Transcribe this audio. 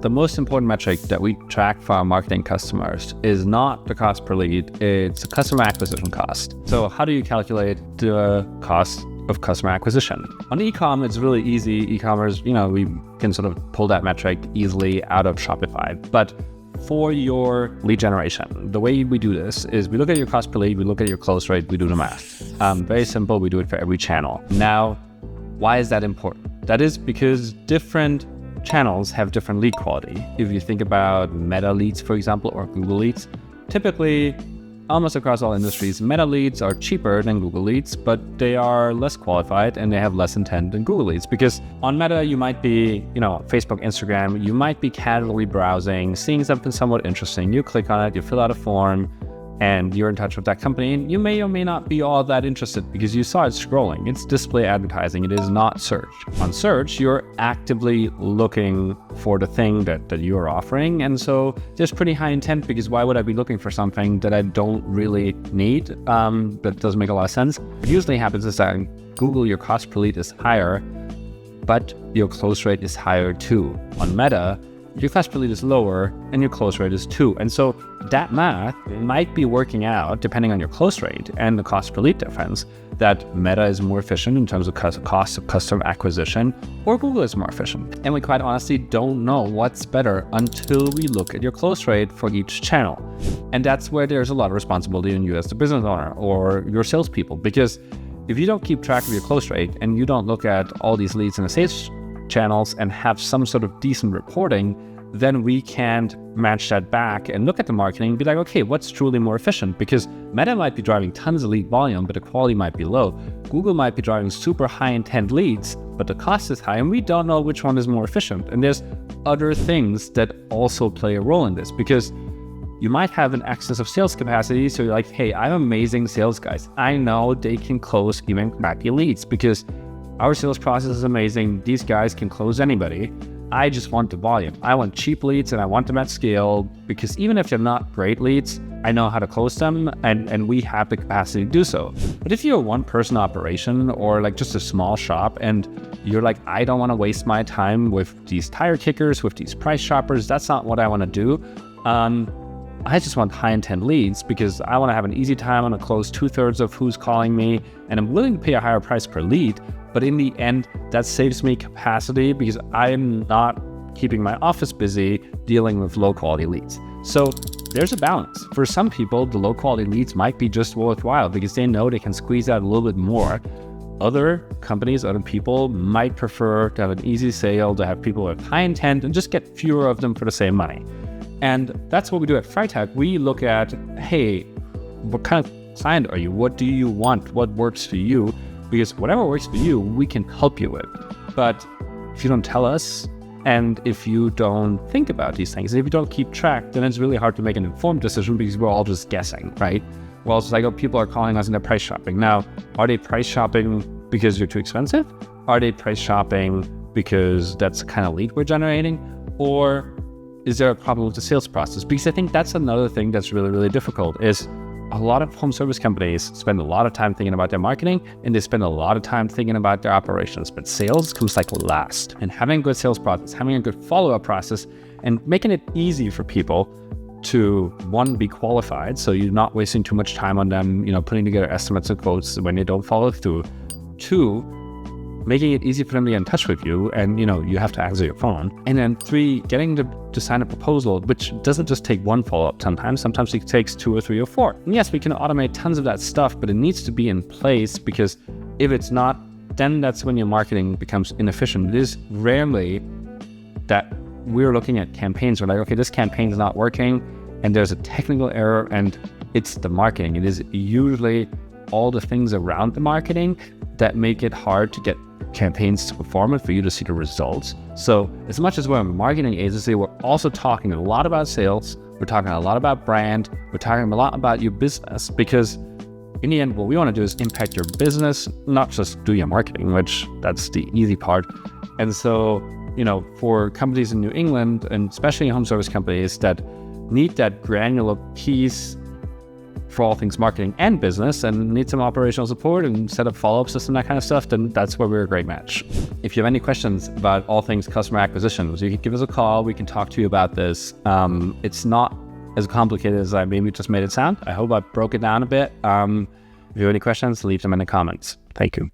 the most important metric that we track for our marketing customers is not the cost per lead, it's the customer acquisition cost. So how do you calculate the cost of customer acquisition? On e-com, it's really easy. E-commerce, we can sort of pull that metric easily out of Shopify. But for your lead generation, the way we do this is we look at your cost per lead, we look at your close rate, we do the math. Very simple, we do it for every channel. Now, why is that important? That is because different channels have different lead quality. If you think about Meta leads, for example, or Google leads, typically, almost across all industries, Meta leads are cheaper than Google leads, but they are less qualified and they have less intent than Google leads. Because on Meta, you might be, Facebook, Instagram, you might be casually browsing, seeing something somewhat interesting. You click on it, you fill out a form, and you're in touch with that company, and you may or may not be all that interested because you saw it scrolling. It's display advertising, it is not search. On search, you're actively looking for the thing that you're offering, and so there's pretty high intent because why would I be looking for something that I don't really need? That doesn't make a lot of sense. What usually happens is that in Google, your cost per lead is higher, but your close rate is higher too. On Meta, your cost per lead is lower and your close rate is too. And so that math might be working out, depending on your close rate and the cost per lead difference, that Meta is more efficient in terms of cost of customer acquisition, or Google is more efficient. And we quite honestly don't know what's better until we look at your close rate for each channel. And that's where there's a lot of responsibility in you as the business owner or your salespeople, because if you don't keep track of your close rate and you don't look at all these leads in the sales channels and have some sort of decent reporting, then we can't match that back and look at the marketing and be like, okay, what's truly more efficient? Because Meta might be driving tons of lead volume, but the quality might be low. Google might be driving super high intent leads, but the cost is high, and we don't know which one is more efficient. And there's other things that also play a role in this, because you might have an excess of sales capacity. So you're like, hey, I have amazing sales guys. I know they can close even crappy leads because our sales process is amazing. These guys can close anybody. I just want the volume. I want cheap leads and I want them at scale, because even if they're not great leads, I know how to close them and we have the capacity to do so. But if you're a one-person operation or like just a small shop and you're like, I don't want to waste my time with these tire kickers, with these price shoppers, that's not what I want to do. I just want high intent leads because I want to have an easy time. I want to close 2/3 of who's calling me, and I'm willing to pay a higher price per lead. But in the end, that saves me capacity because I'm not keeping my office busy dealing with low quality leads. So there's a balance. For some people, the low quality leads might be just worthwhile because they know they can squeeze out a little bit more. Other companies, other people might prefer to have an easy sale, to have people with high intent and just get fewer of them for the same money. And that's what we do at Freitag. We look at, hey, what kind of client are you? What do you want? What works for you? Because whatever works for you, we can help you with. But if you don't tell us, and if you don't think about these things, if you don't keep track, then it's really hard to make an informed decision because we're all just guessing, right? Well, it's like, oh, people are calling us and they're price shopping. Now, are they price shopping because you're too expensive? Are they price shopping because that's the kind of lead we're generating? Or is there a problem with the sales process? Because I think that's another thing that's really, really difficult is a lot of home service companies spend a lot of time thinking about their marketing and they spend a lot of time thinking about their operations, but sales comes like last. And having a good sales process, having a good follow-up process, and making it easy for people to, one, be qualified, so you're not wasting too much time on them, putting together estimates and quotes when they don't follow through. Two, making it easy for them to get in touch with you and, you have to answer your phone. And then three, getting them to sign a proposal, which doesn't just take one follow-up sometimes it takes 2 or 3 or 4. And yes, we can automate tons of that stuff, but it needs to be in place because if it's not, then that's when your marketing becomes inefficient. It is rarely that we're looking at campaigns. We're like, okay, this campaign is not working and there's a technical error and it's the marketing. It is usually all the things around the marketing that make it hard to get campaigns to perform and for you to see the results. So as much as we're a marketing agency, we're also talking a lot about sales. We're talking a lot about brand. We're talking a lot about your business because in the end, what we want to do is impact your business, not just do your marketing, which that's the easy part. And so, for companies in New England and especially home service companies that need that granular piece for all things marketing and business and need some operational support and set up follow-up system, that kind of stuff, then that's where we're a great match. If you have any questions about all things customer acquisition, you can give us a call. We can talk to you about this. It's not as complicated as I maybe just made it sound. I hope I broke it down a bit. If you have any questions, leave them in the comments. Thank you.